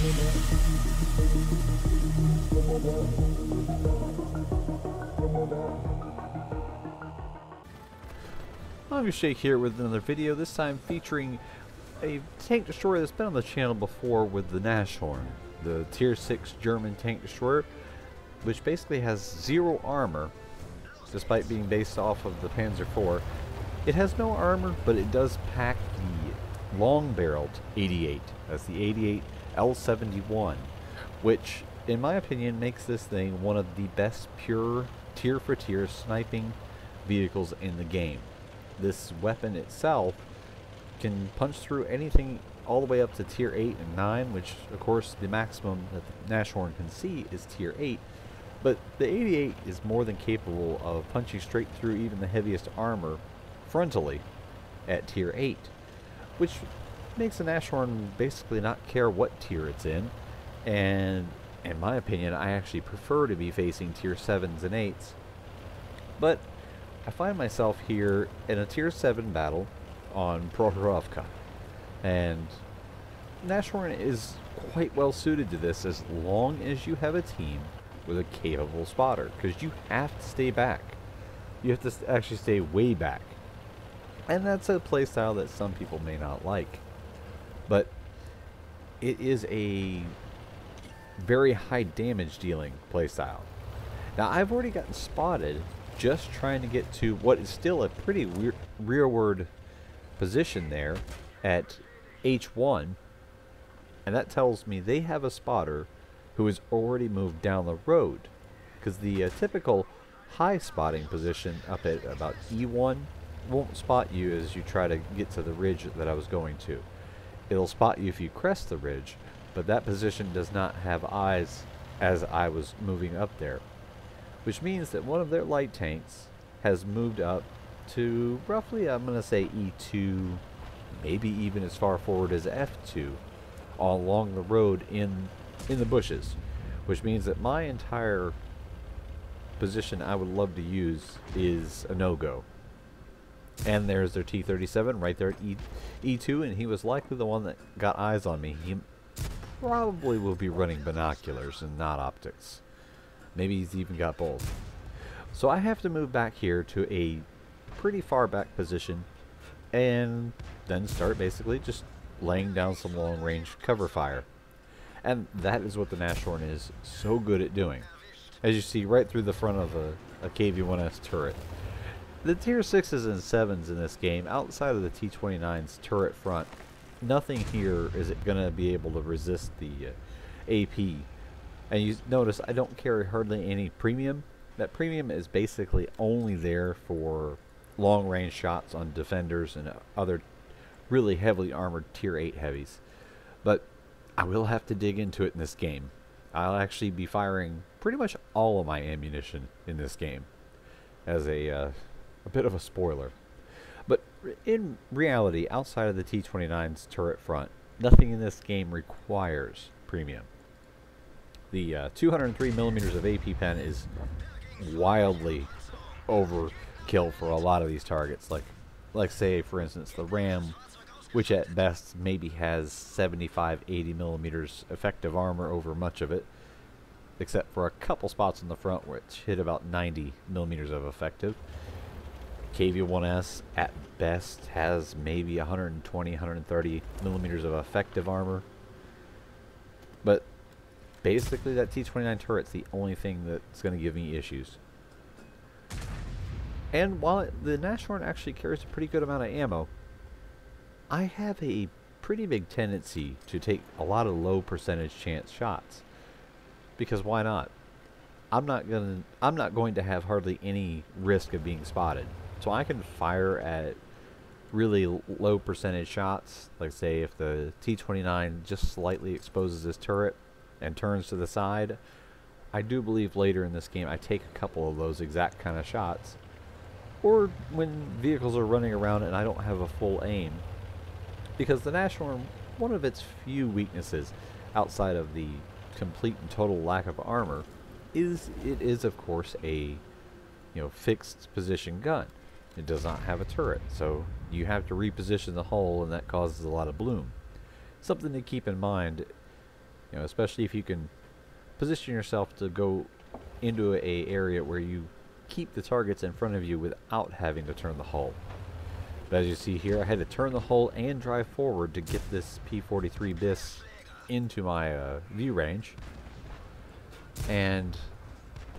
I'm Shake here with another video, this time featuring a tank destroyer that's been on the channel before with the Nashorn, the tier 6 German tank destroyer, which basically has 0 armor, despite being based off of the Panzer IV. It has no armor, but it does pack the long-barreled 88. That's the 88 L71, which, in my opinion, makes this thing one of the best pure tier-for-tier sniping vehicles in the game. This weapon itself can punch through anything all the way up to tier 8 and 9, which of course the maximum that the Nashorn can see is tier 8, but the 88 is more than capable of punching straight through even the heaviest armor frontally at tier 8, which makes the Nashorn basically not care what tier it's in, and in my opinion I actually prefer to be facing tier 7s and 8s, but I find myself here in a tier 7 battle on Prohorovka, and Nashorn is quite well suited to this as long as you have a team with a capable spotter, because you have to stay back. You have to actually stay way back, and that's a playstyle that some people may not like, but it is a very high damage dealing playstyle. Now I've already gotten spotted just trying to get to what is still a pretty rearward position there at H1, and that tells me they have a spotter who has already moved down the road, because the typical high spotting position up at about E1 won't spot you as you try to get to the ridge that I was going to. It'll spot you if you crest the ridge, but that position does not have eyes as I was moving up there, which means that one of their light tanks has moved up to roughly, I'm going to say E2, maybe even as far forward as F2, along the road in the bushes, which means that my entire position I would love to use is a no-go. And there's their T-37 right there at E2, and he was likely the one that got eyes on me. He probably will be running binoculars and not optics. Maybe he's even got both. So I have to move back here to a pretty far back position and then start basically just laying down some long range cover fire. And that is what the Nashorn is so good at doing. As you see right through the front of a KV-1S turret. The tier 6s and 7s in this game, outside of the T-29's turret front, nothing here is it going to be able to resist the AP. And you notice I don't carry hardly any premium. That premium is basically only there for long range shots on defenders and other really heavily armored tier 8 heavies. But I will have to dig into it in this game. I'll actually be firing pretty much all of my ammunition in this game as a bit of a spoiler. But in reality, outside of the T-29's turret front, nothing in this game requires premium. The 203 millimeters of AP pen is wildly overkill for a lot of these targets. Like say, for instance, the Ram, which at best maybe has 75-80 millimeters effective armor over much of it, except for a couple spots in the front which hit about 90 millimeters of effective. KV-1S at best has maybe 120-130 millimeters of effective armor, but basically that T-29 turret's the only thing that's going to give me issues. And while the Nashorn actually carries a pretty good amount of ammo, I have a pretty big tendency to take a lot of low percentage chance shots, because why not? I'm not going to have hardly any risk of being spotted, so I can fire at really low percentage shots. Like say if the T-29 just slightly exposes this turret and turns to the side, I do believe later in this game I take a couple of those exact kind of shots. Or when vehicles are running around and I don't have a full aim, because the Nashorn, one of its few weaknesses outside of the complete and total lack of armor is it is of course a fixed position gun. It does not have a turret, so you have to reposition the hull, and that causes a lot of bloom. Something to keep in mind You know, especially if you can position yourself to go into a area where you keep the targets in front of you without having to turn the hull. But as you see here, I had to turn the hull and drive forward to get this P-43 BIS into my view range. And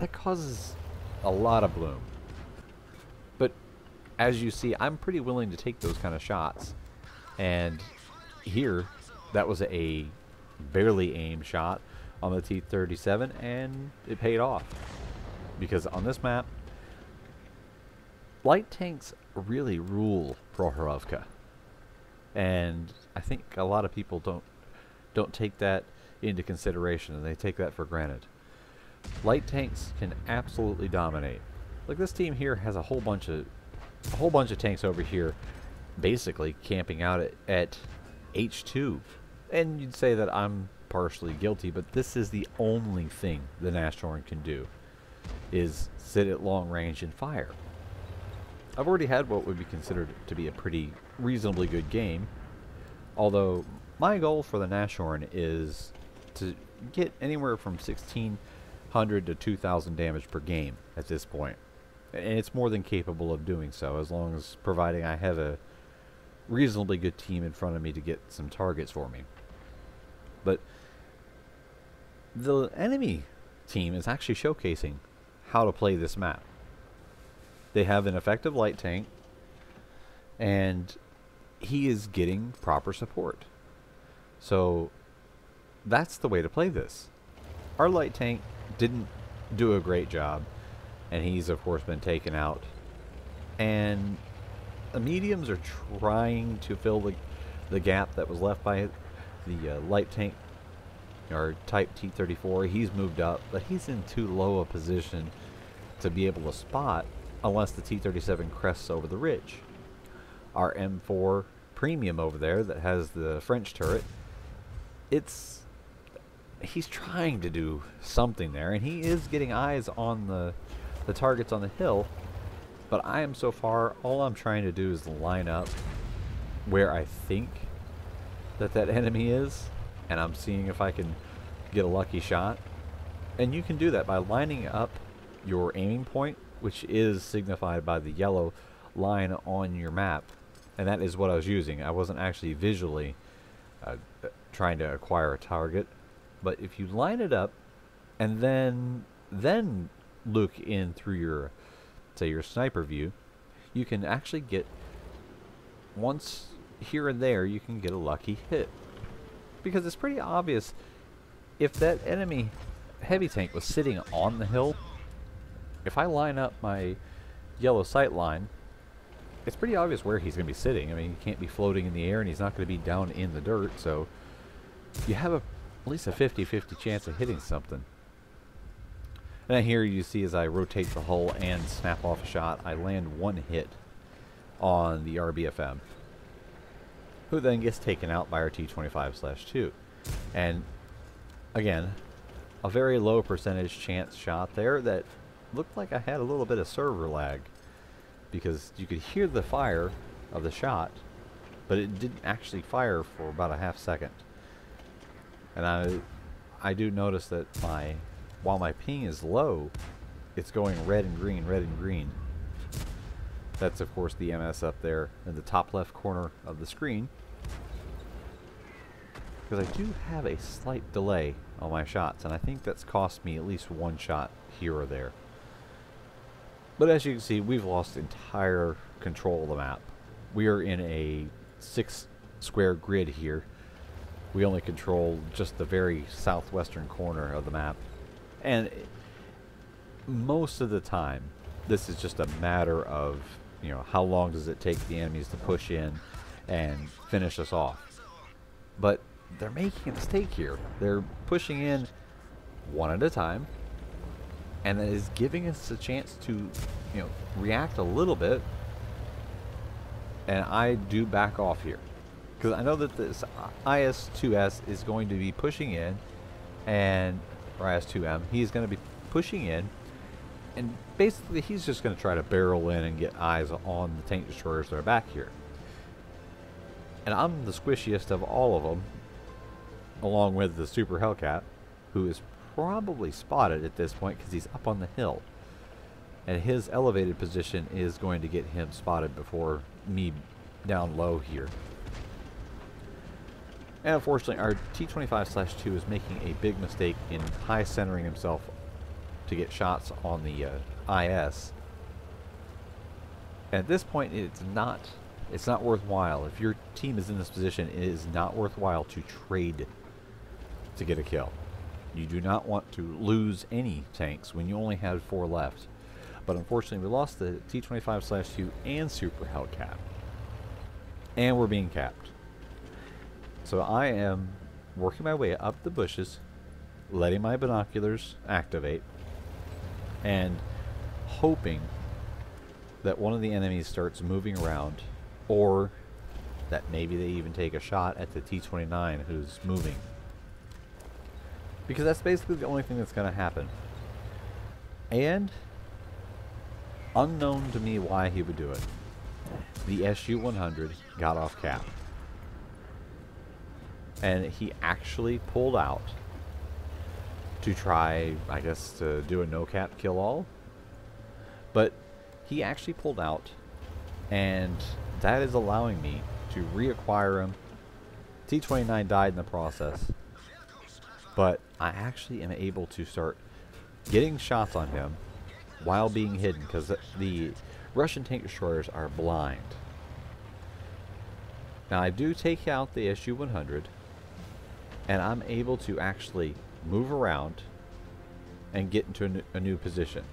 that causes a lot of bloom. But as you see, I'm pretty willing to take those kind of shots. And here, that was a barely aimed shot on the T-37, and it paid off. Because on this map, light tanks really rule Prohorovka. And I think a lot of people don't take that into consideration, and they take that for granted. Light tanks can absolutely dominate. Like this team here has a whole bunch of tanks over here basically camping out at H2. And you'd say that I'm partially guilty, but this is the only thing the Nashorn can do, is sit at long range and fire. I've already had what would be considered to be a pretty reasonably good game, although my goal for the Nashorn is to get anywhere from 1,600 to 2,000 damage per game at this point. And it's more than capable of doing so, as long as providing I have a reasonably good team in front of me to get some targets for me. But the enemy team is actually showcasing how to play this map. They have an effective light tank, and he is getting proper support. So that's the way to play this. Our light tank didn't do a great job, and he's of course been taken out. And the mediums are trying to fill the gap that was left by the light tank, or type T-34. He's moved up, but he's in too low a position to be able to spot unless the T-37 crests over the ridge. Our M4 Premium over there that has the French turret, he's trying to do something there, and he is getting eyes on the targets on the hill, but I am so far, all I'm trying to do is line up where I think that enemy is, and I'm seeing if I can get a lucky shot. And you can do that by lining up your aiming point, which is signified by the yellow line on your map, and that is what I was using. I wasn't actually visually trying to acquire a target, but if you line it up and then look in through your, say, your sniper view, you can actually get, once here and there, you can get a lucky hit. Because it's pretty obvious, if that enemy heavy tank was sitting on the hill, if I line up my yellow sight line, it's pretty obvious where he's going to be sitting. I mean, he can't be floating in the air, and he's not going to be down in the dirt, so you have at least a 50-50 chance of hitting something. And then here you see, as I rotate the hull and snap off a shot, I land one hit on the RBFM, who then gets taken out by our T-25/2. And again, a very low percentage chance shot there that looked like I had a little bit of server lag, because you could hear the fire of the shot, but it didn't actually fire for about a half second. And I do notice that while my ping is low, it's going red and green, red and green. That's of course the MS up there in the top left corner of the screen, because I do have a slight delay on my shots, and I think that's cost me at least one shot here or there. But as you can see, we've lost entire control of the map. We are in a 6 square grid here. We only control just the very southwestern corner of the map, and most of the time this is just a matter of, you know, how long does it take the enemies to push in and finish us off. But they're making a mistake here. They're pushing in one at a time, and that is giving us a chance to, you know, react a little bit. And I do back off here, because I know that this IS-2S is going to be pushing in, and or IS-2M, he's going to be pushing in, and basically he's just going to try to barrel in and get eyes on the tank destroyers that are back here. And I'm the squishiest of all of them, along with the Super Hellcat, who is probably spotted at this point because he's up on the hill. And his elevated position is going to get him spotted before me down low here. And unfortunately, our T-25/2 is making a big mistake in high centering himself to get shots on the IS. At this point, it's not worthwhile. If your team is in this position, it is not worthwhile to trade to get a kill. You do not want to lose any tanks when you only had 4 left. But unfortunately, we lost the T-25/2 and Super Hellcat. And we're being capped. So I am working my way up the bushes, letting my binoculars activate, and hoping that one of the enemies starts moving around, or that maybe they even take a shot at the T-29 who's moving. Because that's basically the only thing that's going to happen. And unknown to me why he would do it, the SU-100 got off cap. And he actually pulled out to try, I guess, to do a no-cap kill-all. But he actually pulled out, and that is allowing me to reacquire him. T-29 died in the process. But I actually am able to start getting shots on him while being hidden, because the Russian tank destroyers are blind. Now I do take out the SU-100, and I'm able to actually move around and get into a new position.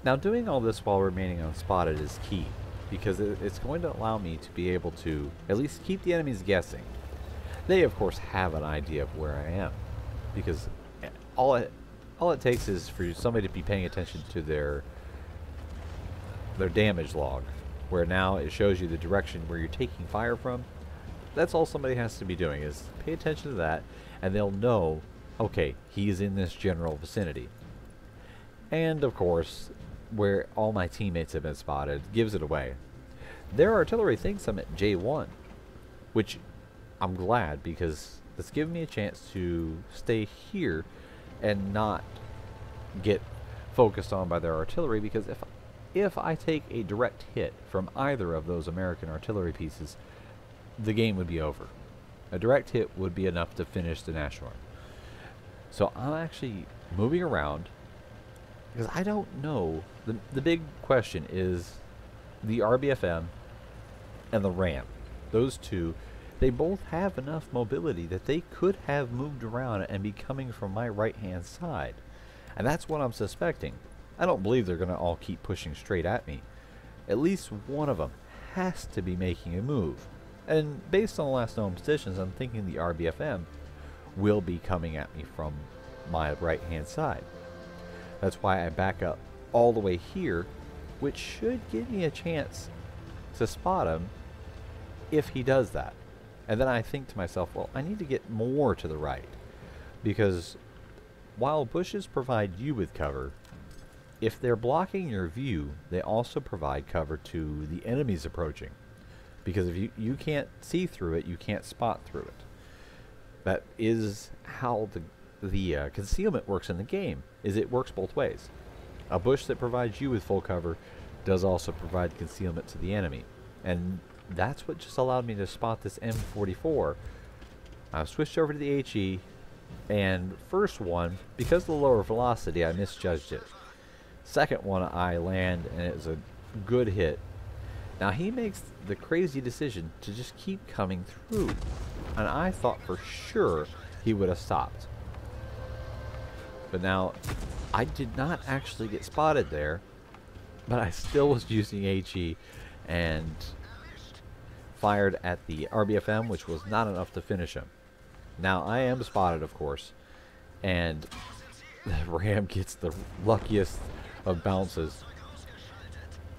Now doing all this while remaining unspotted is key, because it's going to allow me to be able to at least keep the enemies guessing. They of course have an idea of where I am, because all it takes is for somebody to be paying attention to their damage log, where now it shows you the direction where you're taking fire from. That's all somebody has to be doing, is pay attention to that, and they'll know, okay, he's in this general vicinity. And of course, where all my teammates have been spotted gives it away. Their artillery thinks I'm at J1, which I'm glad, because it's given me a chance to stay here and not get focused on by their artillery, because if I take a direct hit from either of those American artillery pieces, the game would be over. A direct hit would be enough to finish the Nashorn. So I'm actually moving around, because I don't know. The big question is the RBFM and the RAM. Those two, they both have enough mobility that they could have moved around and be coming from my right hand side. And that's what I'm suspecting. I don't believe they're going to all keep pushing straight at me. At least one of them has to be making a move. And based on the last known positions, I'm thinking the RBFM will be coming at me from my right hand side. That's why I back up all the way here, which should give me a chance to spot him if he does that. And then I think to myself, well, I need to get more to the right, because while bushes provide you with cover, if they're blocking your view, they also provide cover to the enemies approaching. Because if you can't see through it, you can't spot through it. That is how the concealment works in the game, is it works both ways. A bush that provides you with full cover does also provide concealment to the enemy. And that's what just allowed me to spot this M44. I switched over to the HE, and first one, because of the lower velocity, I misjudged it. Second one, I land, and it was a good hit. Now he makes the crazy decision to just keep coming through, and I thought for sure he would have stopped. But now, I did not actually get spotted there, but I still was using HE and fired at the RBFM, which was not enough to finish him. Now I am spotted, of course, and the Ram gets the luckiest of bounces,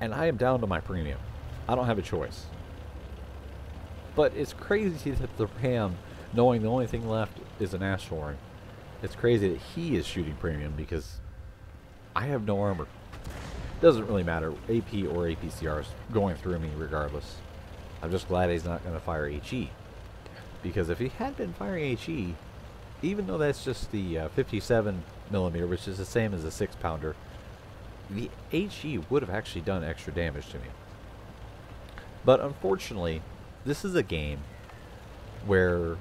and I am down to my premium. I don't have a choice. But it's crazy that the Ram, knowing the only thing left is an Nashorn, it's crazy that he is shooting premium, because I have no armor. Doesn't really matter, AP or APCR is going through me regardless. I'm just glad he's not going to fire HE. Because if he had been firing HE, even though that's just the 57 millimeter, which is the same as a 6-pounder, the HE would have actually done extra damage to me. But unfortunately, this is a game where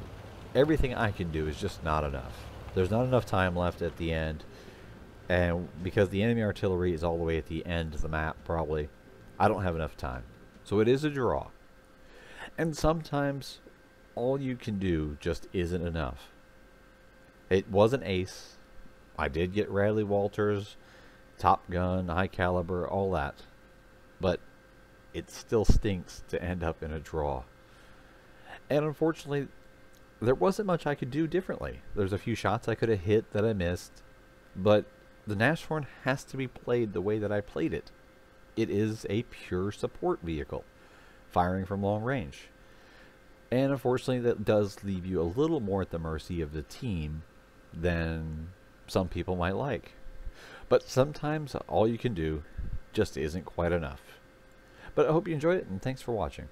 everything I can do is just not enough. There's not enough time left at the end, and because the enemy artillery is all the way at the end of the map, probably, I don't have enough time. So it is a draw. And sometimes all you can do just isn't enough. It was an ace. I did get Radley Walters, Top Gun, High Caliber, all that. But it still stinks to end up in a draw. And unfortunately, there wasn't much I could do differently. There's a few shots I could have hit that I missed, but the Nashorn has to be played the way that I played it. It is a pure support vehicle, firing from long range. And unfortunately, that does leave you a little more at the mercy of the team than some people might like. But sometimes all you can do just isn't quite enough. But I hope you enjoyed it, and thanks for watching.